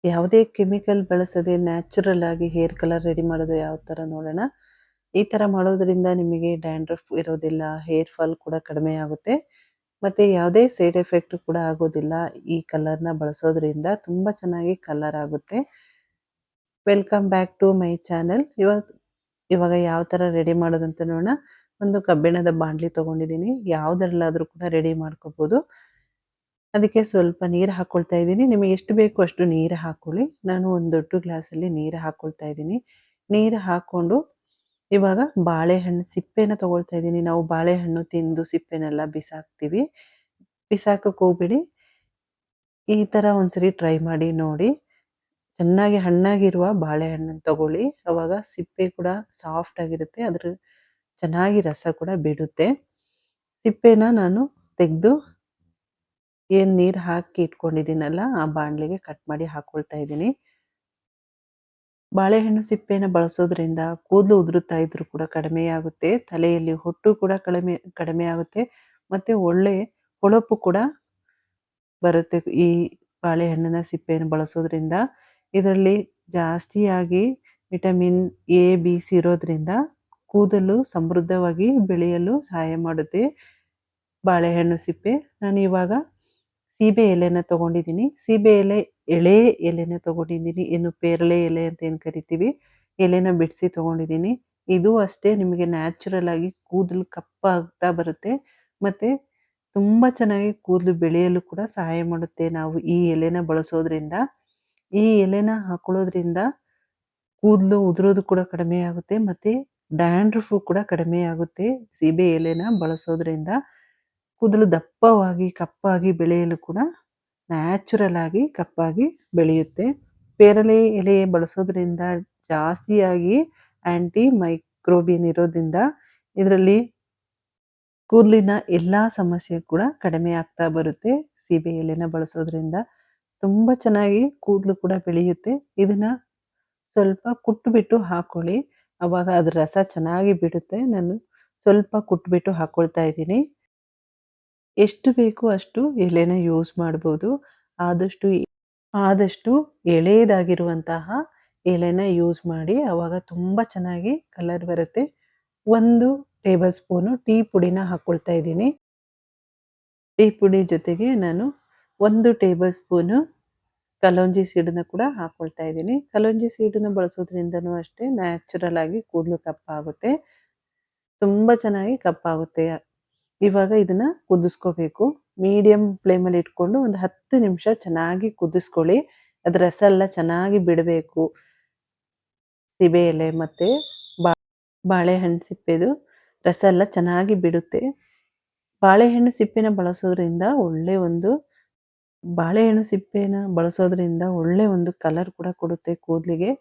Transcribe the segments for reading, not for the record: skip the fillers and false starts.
ಯಾವುದೇ ಕೆಮಿಕಲ್ ಬಳಸದೆ ನ್ಯಾಚುರಲ್ ಆಗಿ ಹೇರ್ ಕಲರ್ ರೆಡಿ ಮಾಡೋದು ಯಾವ ಥರ ನೋಡೋಣ. ಈ ಥರ ಮಾಡೋದ್ರಿಂದ ನಿಮಗೆ ಡ್ಯಾಂಡ್ರಫ್ ಇರೋದಿಲ್ಲ, ಹೇರ್ ಫಾಲ್ ಕೂಡ ಕಡಿಮೆ ಆಗುತ್ತೆ. ಮತ್ತೆ ಯಾವುದೇ ಸೈಡ್ ಎಫೆಕ್ಟ್ ಕೂಡ ಆಗೋದಿಲ್ಲ. ಈ ಕಲರ್‌ನ ಬಳಸೋದ್ರಿಂದ ತುಂಬಾ ಚೆನ್ನಾಗಿ ಕಲರ್ ಆಗುತ್ತೆ. Welcome back to my channel. ಇವಾಗ ಯಾವ ಥರ ರೆಡಿ ಮಾಡೋದಂತ ನೋಡೋಣ. ಒಂದು ಕಬ್ಬಿಣದ ಬಾಂಡ್ಲಿ ತಗೊಂಡಿದ್ದೀನಿ. ಯಾವುದ್ರಲ್ಲಾದ್ರೂ ಕೂಡ ರೆಡಿ ಮಾಡ್ಕೋಬೋದು. ಅದಕ್ಕೆ ಸ್ವಲ್ಪ ನೀರು ಹಾಕ್ಕೊಳ್ತಾ ಇದ್ದೀನಿ. ನಿಮಗೆ ಎಷ್ಟು ಬೇಕು ಅಷ್ಟು ನೀರು ಹಾಕ್ಕೊಳ್ಳಿ. ನಾನು ಒಂದು ದೊಡ್ಡ ಗ್ಲಾಸಲ್ಲಿ ನೀರು ಹಾಕ್ಕೊಳ್ತಾ ಇದ್ದೀನಿ. ನೀರು ಹಾಕ್ಕೊಂಡು ಇವಾಗ ಬಾಳೆಹಣ್ಣು ಸಿಪ್ಪೆನ ತಗೊಳ್ತಾ ಇದ್ದೀನಿ. ನಾವು ಬಾಳೆಹಣ್ಣು ತಿಂದು ಸಿಪ್ಪೆನೆಲ್ಲ ಬಿಸಾಕ್ತೀವಿ. ಬಿಸಾಕಕ್ಕೆ ಹೋಗ್ಬೇಡಿ. ಈ ಥರ ಒಂದ್ಸರಿ ಟ್ರೈ ಮಾಡಿ ನೋಡಿ. ಚೆನ್ನಾಗಿ ಹಣ್ಣಾಗಿರುವ ಬಾಳೆಹಣ್ಣನ್ನು ತಗೊಳ್ಳಿ. ಅವಾಗ ಸಿಪ್ಪೆ ಕೂಡ ಸಾಫ್ಟ್ ಆಗಿರುತ್ತೆ. ಅದ್ರ ಚೆನ್ನಾಗಿ ರಸ ಕೂಡ ಬಿಡುತ್ತೆ. ಸಿಪ್ಪೆನ ನಾನು ತೆಗೆದು ಏನು ನೀರು ಹಾಕಿ ಇಟ್ಕೊಂಡಿದ್ದೀನಲ್ಲ, ಆ ಬಾಣಲೆಗೆ ಕಟ್ ಮಾಡಿ ಹಾಕ್ಕೊಳ್ತಾ ಇದ್ದೀನಿ. ಬಾಳೆಹಣ್ಣು ಸಿಪ್ಪೆನ ಬಳಸೋದ್ರಿಂದ ಕೂದಲು ಉದುರುತ್ತಾ ಇದ್ರೂ ಕೂಡ ಕಡಿಮೆಯಾಗುತ್ತೆ. ತಲೆಯಲ್ಲಿ ಹೊಟ್ಟು ಕೂಡ ಕಡಿಮೆ ಆಗುತ್ತೆ. ಮತ್ತೆ ಒಳ್ಳೆ ಹೊಳಪು ಕೂಡ ಬರುತ್ತೆ. ಈ ಬಾಳೆಹಣ್ಣಿನ ಸಿಪ್ಪೆಯನ್ನು ಬಳಸೋದ್ರಿಂದ ಇದರಲ್ಲಿ ಜಾಸ್ತಿಯಾಗಿ ವಿಟಮಿನ್ ಎ, ಬಿ, ಸಿ ಇರೋದ್ರಿಂದ ಕೂದಲು ಸಮೃದ್ಧವಾಗಿ ಬೆಳೆಯಲು ಸಹಾಯ ಮಾಡುತ್ತೆ ಬಾಳೆಹಣ್ಣು ಸಿಪ್ಪೆ. ನಾನು ಇವಾಗ ಸೀಬೆ ಎಲೆನ ತಗೊಂಡಿದ್ದೀನಿ. ಸೀಬೆ ಎಲೆ ಎಳೆ ಎಲೆನ ತಗೊಂಡಿದ್ದೀನಿ. ಇನ್ನು ಪೇರಳೆ ಎಲೆ ಅಂತ ಏನು ಕರಿತೀವಿ, ಎಲೆನ ಬಿಡಿಸಿ ತಗೊಂಡಿದ್ದೀನಿ. ಇದು ಅಷ್ಟೇ ನಿಮಗೆ ನ್ಯಾಚುರಲ್ ಆಗಿ ಕೂದಲು ಕಪ್ಪಾಗ್ತಾ ಬರುತ್ತೆ. ಮತ್ತೆ ತುಂಬ ಚೆನ್ನಾಗಿ ಕೂದಲು ಬೆಳೆಯಲು ಕೂಡ ಸಹಾಯ ಮಾಡುತ್ತೆ ನಾವು ಈ ಎಲೆನ ಬಳಸೋದ್ರಿಂದ. ಈ ಎಲೆನ ಹಾಕೊಳ್ಳೋದ್ರಿಂದ ಕೂದಲು ಉದುರೋದು ಕೂಡ ಕಡಿಮೆ ಆಗುತ್ತೆ. ಮತ್ತೆ ಡ್ಯಾಂಡ್ರಫು ಕೂಡ ಕಡಿಮೆ ಆಗುತ್ತೆ ಸೀಬೆ ಎಲೆನ ಬಳಸೋದ್ರಿಂದ. ಕೂದಲು ದಪ್ಪವಾಗಿ ಕಪ್ಪಾಗಿ ಬೆಳೆಯಲು ಕೂಡ ನ್ಯಾಚುರಲ್ ಆಗಿ ಕಪ್ಪಾಗಿ ಬೆಳೆಯುತ್ತೆ. ಪೇರಳೆ ಎಲೆ ಬಳಸೋದ್ರಿಂದ ಜಾಸ್ತಿಯಾಗಿ ಆಂಟಿ ಮೈಕ್ರೋಬಿಯನ್ ಇರೋದ್ರಿಂದ ಇದರಲ್ಲಿ ಕೂದಲಿನ ಎಲ್ಲ ಸಮಸ್ಯೆ ಕೂಡ ಕಡಿಮೆ ಆಗ್ತಾ ಬರುತ್ತೆ. ಸೀಬೆ ಎಲೆನ ಬಳಸೋದ್ರಿಂದ ತುಂಬ ಚೆನ್ನಾಗಿ ಕೂದಲು ಕೂಡ ಬೆಳೆಯುತ್ತೆ. ಇದನ್ನ ಸ್ವಲ್ಪ ಕುಟ್ಬಿಟ್ಟು ಹಾಕ್ಕೊಳ್ಳಿ. ಅವಾಗ ಅದ್ರ ರಸ ಚೆನ್ನಾಗಿ ಬಿಡುತ್ತೆ. ನಾನು ಸ್ವಲ್ಪ ಕುಟ್ಬಿಟ್ಟು ಹಾಕ್ಕೊಳ್ತಾ ಇದ್ದೀನಿ. ಎಷ್ಟು ಬೇಕು ಅಷ್ಟು ಎಲೆನ ಯೂಸ್ ಮಾಡ್ಬೋದು. ಆದಷ್ಟು ಆದಷ್ಟು ಎಳೆಯದಾಗಿರುವಂತಹ ಎಲೆನ ಯೂಸ್ ಮಾಡಿ. ಅವಾಗ ತುಂಬ ಚೆನ್ನಾಗಿ ಕಲರ್ ಬರುತ್ತೆ. 1 ಟೇಬಲ್ ಸ್ಪೂನು ಟೀ ಪುಡಿನ ಹಾಕ್ಕೊಳ್ತಾ ಇದ್ದೀನಿ. ಟೀ ಪುಡಿ ಜೊತೆಗೆ ನಾನು 1 ಟೇಬಲ್ ಸ್ಪೂನು ಕಲೋಂಜಿ ಸೀಡನ್ನ ಕೂಡ ಹಾಕ್ಕೊಳ್ತಾ ಇದ್ದೀನಿ. ಕಲೋಂಜಿ ಸೀಡನ್ನ ಬಳಸೋದ್ರಿಂದನೂ ಅಷ್ಟೇ ನ್ಯಾಚುರಲ್ ಆಗಿ ಕೂದಲು ಕಪ್ಪಾಗುತ್ತೆ. ತುಂಬ ಚೆನ್ನಾಗಿ ಕಪ್ಪಾಗುತ್ತೆ. ಇವಾಗ ಇದನ್ನ ಕುದಿಸ್ಕೋಬೇಕು. ಮೀಡಿಯಂ ಫ್ಲೇಮಲ್ಲಿ ಇಟ್ಕೊಂಡು ಒಂದು 10 ನಿಮಿಷ ಚೆನ್ನಾಗಿ ಕುದಿಸ್ಕೊಳ್ಳಿ. ಅದ್ರ ರಸ ಎಲ್ಲ ಚೆನ್ನಾಗಿ ಬಿಡಬೇಕು. ಸೀಬೆ ಎಲೆ ಮತ್ತೆ ಬಾಳೆಹಣ್ಣು ಸಿಪ್ಪೆದು ರಸ ಎಲ್ಲ ಚೆನ್ನಾಗಿ ಬಿಡುತ್ತೆ. ಬಾಳೆಹಣ್ಣು ಸಿಪ್ಪೆನ ಬಳಸೋದ್ರಿಂದ ಒಳ್ಳೆ ಒಂದು ಕಲರ್ ಕೂಡ ಕೊಡುತ್ತೆ ಕೂದಲಿಗೆ.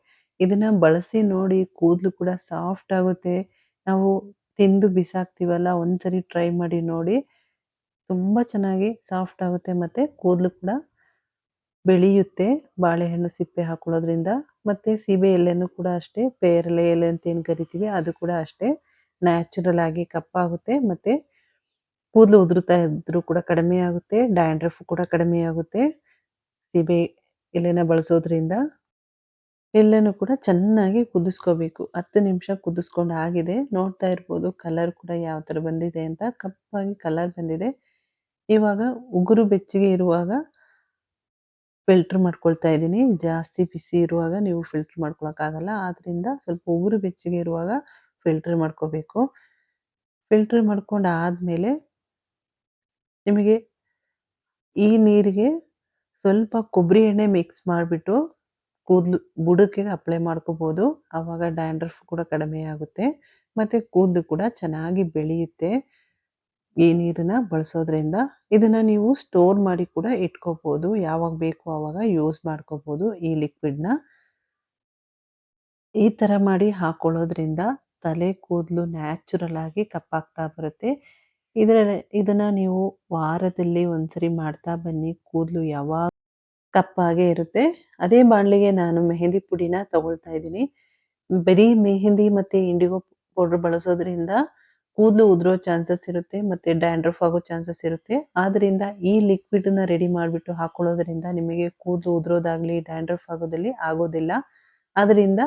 ಇದನ್ನ ಬಳಸಿ ನೋಡಿ, ಕೂದಲು ಕೂಡ ಸಾಫ್ಟ್ ಆಗುತ್ತೆ. ನಾವು ತಿಂದು ಬಿಸಾಕ್ತೀವಲ್ಲ, ಒಂದ್ಸರಿ ಟ್ರೈ ಮಾಡಿ ನೋಡಿ. ತುಂಬ ಚೆನ್ನಾಗಿ ಸಾಫ್ಟ್ ಆಗುತ್ತೆ ಮತ್ತೆ ಕೂದಲು ಕೂಡ ಬೆಳೆಯುತ್ತೆ ಬಾಳೆಹಣ್ಣು ಸಿಪ್ಪೆ ಹಾಕೊಳ್ಳೋದ್ರಿಂದ. ಮತ್ತೆ ಸೀಬೆ ಎಲೆನೂ ಕೂಡ ಅಷ್ಟೇ, ಪೇರಳೆ ಎಲೆ ಅಂತ ಏನು ಕರಿತೀವಿ ಅದು ಕೂಡ ಅಷ್ಟೇ ನ್ಯಾಚುರಲ್ ಆಗಿ ಕಪ್ಪಾಗುತ್ತೆ. ಮತ್ತೆ ಕೂದಲು ಉದುರುತ್ತಾ ಇದ್ರೂ ಕೂಡ ಕಡಿಮೆ ಆಗುತ್ತೆ. ಡ್ಯಾಂಡ್ರಫ್ ಕೂಡ ಕಡಿಮೆ ಆಗುತ್ತೆ ಸೀಬೆ ಎಲೆನ ಬಳಸೋದ್ರಿಂದ. ಎಲ್ಲನೂ ಕೂಡ ಚೆನ್ನಾಗಿ ಕುದಿಸ್ಕೋಬೇಕು. 10 ನಿಮಿಷ ಕುದಿಸ್ಕೊಂಡು ಆಗಿದೆ. ನೋಡ್ತಾ ಇರ್ಬೋದು ಕಲರ್ ಕೂಡ ಯಾವ ಥರ ಬಂದಿದೆ ಅಂತ. ಕಪ್ಪಾಗಿ ಕಲರ್ ಬಂದಿದೆ. ಇವಾಗ ಉಗುರು ಬೆಚ್ಚಗೆ ಇರುವಾಗ ಫಿಲ್ಟರ್ ಮಾಡ್ಕೊಳ್ತಾ ಇದ್ದೀನಿ. ಜಾಸ್ತಿ ಬಿಸಿ ಇರುವಾಗ ನೀವು ಫಿಲ್ಟರ್ ಮಾಡ್ಕೊಳಕ್ಕಾಗಲ್ಲ. ಆದ್ರಿಂದ ಸ್ವಲ್ಪ ಉಗುರು ಬೆಚ್ಚಗೆ ಇರುವಾಗ ಫಿಲ್ಟರ್ ಮಾಡ್ಕೋಬೇಕು. ಫಿಲ್ಟರ್ ಮಾಡ್ಕೊಂಡು ಆದ್ಮೇಲೆ ನಿಮಗೆ ಈ ನೀರಿಗೆ ಸ್ವಲ್ಪ ಕೊಬ್ಬರಿ ಎಣ್ಣೆ ಮಿಕ್ಸ್ ಮಾಡಿಬಿಟ್ಟು ಕೂದಲು ಬುಡಕ್ಕೆ ಅಪ್ಲೈ ಮಾಡ್ಕೋಬೋದು. ಆವಾಗ ಡ್ಯಾಂಡ್ರಫ್ ಕೂಡ ಕಡಿಮೆ ಆಗುತ್ತೆ. ಮತ್ತೆ ಕೂದಲು ಕೂಡ ಚೆನ್ನಾಗಿ ಬೆಳೆಯುತ್ತೆ ಈ ನೀರನ್ನ ಬಳಸೋದ್ರಿಂದ. ಇದನ್ನ ನೀವು ಸ್ಟೋರ್ ಮಾಡಿ ಕೂಡ ಇಟ್ಕೋಬೋದು. ಯಾವಾಗ ಬೇಕು ಆವಾಗ ಯೂಸ್ ಮಾಡ್ಕೋಬೋದು ಈ ಲಿಕ್ವಿಡ್ನ. ಈ ಥರ ಮಾಡಿ ಹಾಕೊಳ್ಳೋದ್ರಿಂದ ತಲೆ ಕೂದಲು ನ್ಯಾಚುರಲ್ ಆಗಿ ಕಪ್ಪಾಗ್ತಾ ಬರುತ್ತೆ. ಇದನ್ನ ನೀವು ವಾರದಲ್ಲಿ ಒಂದ್ಸರಿ ಮಾಡ್ತಾ ಬನ್ನಿ. ಕೂದಲು ಯಾವಾಗ ಕಪ್ಪಾಗೇ ಇರುತ್ತೆ. ಅದೇ ಬಾಣಲೆಗೆ ನಾನು ಮೆಹಂದಿ ಪುಡಿನ ತಗೊಳ್ತಾ ಇದ್ದೀನಿ. ಬರೀ ಮೆಹಂದಿ ಮತ್ತೆ ಇಂಡಿಗೋ ಪೌಡರ್ ಬಳಸೋದ್ರಿಂದ ಕೂದಲು ಉದುರೋ ಚಾನ್ಸಸ್ ಇರುತ್ತೆ ಮತ್ತೆ ಡ್ಯಾಂಡ್ರಫ್ ಆಗೋ ಚಾನ್ಸಸ್ ಇರುತ್ತೆ. ಆದ್ರಿಂದ ಈ ಲಿಕ್ವಿಡನ್ನ ರೆಡಿ ಮಾಡಿಬಿಟ್ಟು ಹಾಕೊಳ್ಳೋದ್ರಿಂದ ನಿಮಗೆ ಕೂದಲು ಉದುರೋದಾಗ್ಲಿ, ಡ್ಯಾಂಡ್ರಫ್ ಆಗೋದಿಲ್ಲ. ಆದ್ರಿಂದ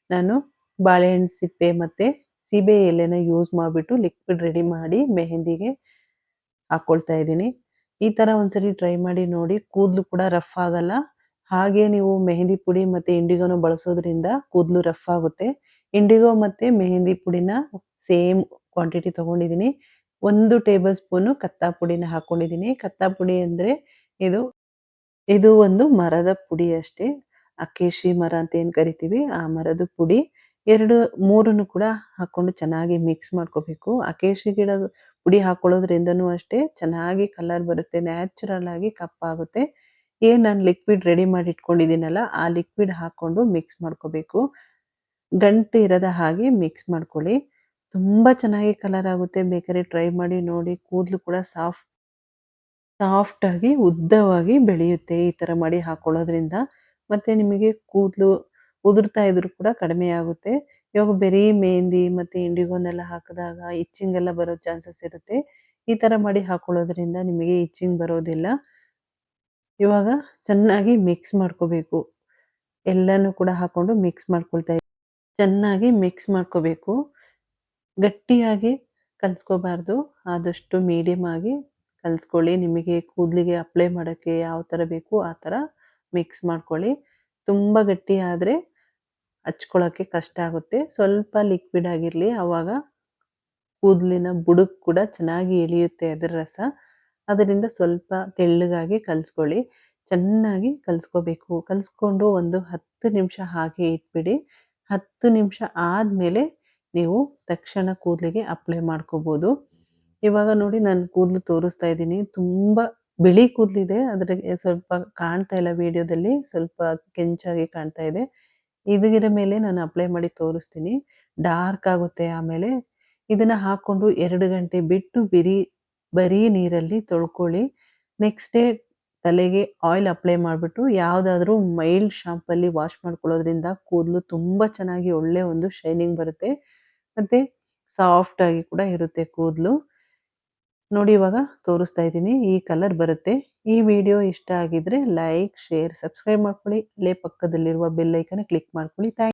ನಾನು ಬಾಳೆಹಣ್ಣು ಸಿಪ್ಪೆ ಮತ್ತೆ ಸೀಬೆ ಎಲೆನ ಯೂಸ್ ಮಾಡಿಬಿಟ್ಟು ಲಿಕ್ವಿಡ್ ರೆಡಿ ಮಾಡಿ ಮೆಹಂದಿಗೆ ಹಾಕ್ಕೊಳ್ತಾ ಇದ್ದೀನಿ. ಈ ಥರ ಒಂದ್ಸರಿ ಟ್ರೈ ಮಾಡಿ ನೋಡಿ. ಕೂದಲು ಕೂಡ ರಫ್ ಆಗಲ್ಲ. ಹಾಗೆ ನೀವು ಮೆಹಂದಿ ಪುಡಿ ಮತ್ತೆ ಇಂಡಿಗೋನ ಬಳಸೋದ್ರಿಂದ ಕೂದಲು ರಫ್ ಆಗುತ್ತೆ. ಇಂಡಿಗೋ ಮತ್ತೆ ಮೆಹಂದಿ ಪುಡಿನ ಸೇಮ್ ಕ್ವಾಂಟಿಟಿ ತಗೊಂಡಿದ್ದೀನಿ. 1 ಟೇಬಲ್ ಸ್ಪೂನು ಕತ್ತಾ ಪುಡಿನ ಹಾಕೊಂಡಿದ್ದೀನಿ. ಕತ್ತಾ ಪುಡಿ ಅಂದ್ರೆ ಇದು ಇದು ಒಂದು ಮರದ ಪುಡಿ ಅಷ್ಟೇ. ಅಕೇಶಿ ಮರ ಅಂತ ಏನ್ ಕರಿತೀವಿ ಆ ಮರದ ಪುಡಿ. 2, 3 ಕೂಡ ಹಾಕೊಂಡು ಚೆನ್ನಾಗಿ ಮಿಕ್ಸ್ ಮಾಡ್ಕೋಬೇಕು. ಅಕೇಶಿ ಗಿಡದ ಪುಡಿ ಹಾಕೊಳ್ಳೋದ್ರಿಂದನೂ ಅಷ್ಟೇ ಚೆನ್ನಾಗಿ ಕಲರ್ ಬರುತ್ತೆ. ನ್ಯಾಚುರಲ್ ಆಗಿ ಕಪ್ಪಾಗುತ್ತೆ. ಏನ್ ನಾನು ಲಿಕ್ವಿಡ್ ರೆಡಿ ಮಾಡಿ ಇಟ್ಕೊಂಡಿದ್ದೀನಲ್ಲ ಆ ಲಿಕ್ವಿಡ್ ಹಾಕೊಂಡು ಮಿಕ್ಸ್ ಮಾಡ್ಕೋಬೇಕು. ಗಂಟು ಇರದ ಹಾಗೆ ಮಿಕ್ಸ್ ಮಾಡ್ಕೊಳ್ಳಿ. ತುಂಬಾ ಚೆನ್ನಾಗಿ ಕಲರ್ ಆಗುತ್ತೆ. ಬೇಕಾದ್ರೆ ಟ್ರೈ ಮಾಡಿ ನೋಡಿ. ಕೂದಲು ಕೂಡ ಸಾಫ್ಟ್ ಆಗಿ ಉದ್ದವಾಗಿ ಬೆಳೆಯುತ್ತೆ ಈ ತರ ಮಾಡಿ ಹಾಕೊಳ್ಳೋದ್ರಿಂದ. ಮತ್ತೆ ನಿಮಗೆ ಕೂದಲು ಉದುರ್ತಾ ಇದ್ರು ಕೂಡ ಕಡಿಮೆ ಆಗುತ್ತೆ. ಇವಾಗ ಬರೀ ಮೆಹಂದಿ ಮತ್ತೆ ಇಂಡಿಗೋನೆಲ್ಲ ಹಾಕಿದಾಗ ಇಚ್ಚಿಂಗ್ ಎಲ್ಲ ಬರೋ ಚಾನ್ಸಸ್ ಇರುತ್ತೆ. ಈ ತರ ಮಾಡಿ ಹಾಕೊಳ್ಳೋದ್ರಿಂದ ನಿಮಗೆ ಇಚ್ಚಿಂಗ್ ಬರೋದಿಲ್ಲ. ಇವಾಗ ಚೆನ್ನಾಗಿ ಮಿಕ್ಸ್ ಮಾಡ್ಕೋಬೇಕು. ಎಲ್ಲಾನು ಕೂಡ ಹಾಕೊಂಡು ಮಿಕ್ಸ್ ಮಾಡ್ಕೊಳ್ತಾ ಚೆನ್ನಾಗಿ ಮಿಕ್ಸ್ ಮಾಡ್ಕೋಬೇಕು. ಗಟ್ಟಿಯಾಗಿ ಕಲ್ಸ್ಕೋಬಾರ್ದು. ಆದಷ್ಟು ಮೀಡಿಯಮ್ ಆಗಿ ಕಲ್ಸ್ಕೊಳ್ಳಿ. ನಿಮಗೆ ಕೂದಲಿಗೆ ಅಪ್ಲೈ ಮಾಡೋಕ್ಕೆ ಯಾವ ಥರ ಬೇಕು ಆ ಥರ ಮಿಕ್ಸ್ ಮಾಡ್ಕೊಳ್ಳಿ. ತುಂಬ ಗಟ್ಟಿ ಆದರೆ ಹಚ್ಕೊಳ್ಳೋಕ್ಕೆ ಕಷ್ಟ ಆಗುತ್ತೆ. ಸ್ವಲ್ಪ ಲಿಕ್ವಿಡ್ ಆಗಿರಲಿ. ಆವಾಗ ಕೂದಲಿನ ಬುಡಕ್ಕೆ ಕೂಡ ಚೆನ್ನಾಗಿ ಇಳಿಯುತ್ತೆ ಅದರ ರಸ. ಅದರಿಂದ ಸ್ವಲ್ಪ ತೆಳ್ಳಗಾಗಿ ಕಲಿಸ್ಕೊಳ್ಳಿ. ಚೆನ್ನಾಗಿ ಕಲಿಸ್ಕೋಬೇಕು. ಕಲಿಸ್ಕೊಂಡು ಒಂದು 10 ನಿಮಿಷ ಹಾಗೆ ಇಟ್ಬಿಡಿ. 10 ನಿಮಿಷ ಆದಮೇಲೆ ನೀವು ತಕ್ಷಣ ಕೂದಲಿಗೆ ಅಪ್ಲೈ ಮಾಡ್ಕೋಬೋದು. ಇವಾಗ ನೋಡಿ ನಾನು ಕೂದಲು ತೋರಿಸ್ತಾ ಇದ್ದೀನಿ. ತುಂಬ ಬಿಳಿ ಕೂದಲಿದೆ. ಅದ್ರಾಗೆ ಸ್ವಲ್ಪ ಕಾಣ್ತಾ ಇಲ್ಲ ವಿಡಿಯೋದಲ್ಲಿ. ಸ್ವಲ್ಪ ಕೆಂಚಾಗಿ ಕಾಣ್ತಾ ಇದೆ. ಇದರ ಮೇಲೆ ನಾನು ಅಪ್ಲೈ ಮಾಡಿ ತೋರಿಸ್ತೀನಿ. ಡಾರ್ಕ್ ಆಗುತ್ತೆ ಆಮೇಲೆ. ಇದನ್ನ ಹಾಕ್ಕೊಂಡು 2 ಗಂಟೆ ಬಿಟ್ಟು ಬರೀ ನೀರಲ್ಲಿ ತೊಳ್ಕೊಳ್ಳಿ. ನೆಕ್ಸ್ಟ್ ಡೇ ತಲೆಗೆ ಆಯಿಲ್ ಅಪ್ಲೈ ಮಾಡಿಬಿಟ್ಟು ಯಾವುದಾದ್ರೂ ಮೈಲ್ಡ್ ಶಾಂಪಲ್ಲಿ ವಾಶ್ ಮಾಡ್ಕೊಳ್ಳೋದ್ರಿಂದ ಕೂದಲು ತುಂಬ ಚೆನ್ನಾಗಿ ಒಳ್ಳೆ ಒಂದು ಶೈನಿಂಗ್ ಬರುತ್ತೆ. ಮತ್ತೆ ಸಾಫ್ಟ್ ಆಗಿ ಕೂಡ ಇರುತ್ತೆ ಕೂದಲು. ನೋಡಿ ಇವಾಗ ತೋರಿಸ್ತಾ ಇದ್ದೀನಿ. ಈ ಕಲರ್ ಬರುತ್ತೆ. ಈ ವಿಡಿಯೋ ಇಷ್ಟ ಆಗಿದ್ರೆ ಲೈಕ್, ಶೇರ್, ಸಬ್ಸ್ಕ್ರೈಬ್ ಮಾಡ್ಕೊಳ್ಳಿ. ಅಲ್ಲೇ ಪಕ್ಕದಲ್ಲಿರುವ ಬೆಲ್ ಐಕಾನ್ ಕ್ಲಿಕ್ ಮಾಡ್ಕೊಳ್ಳಿ.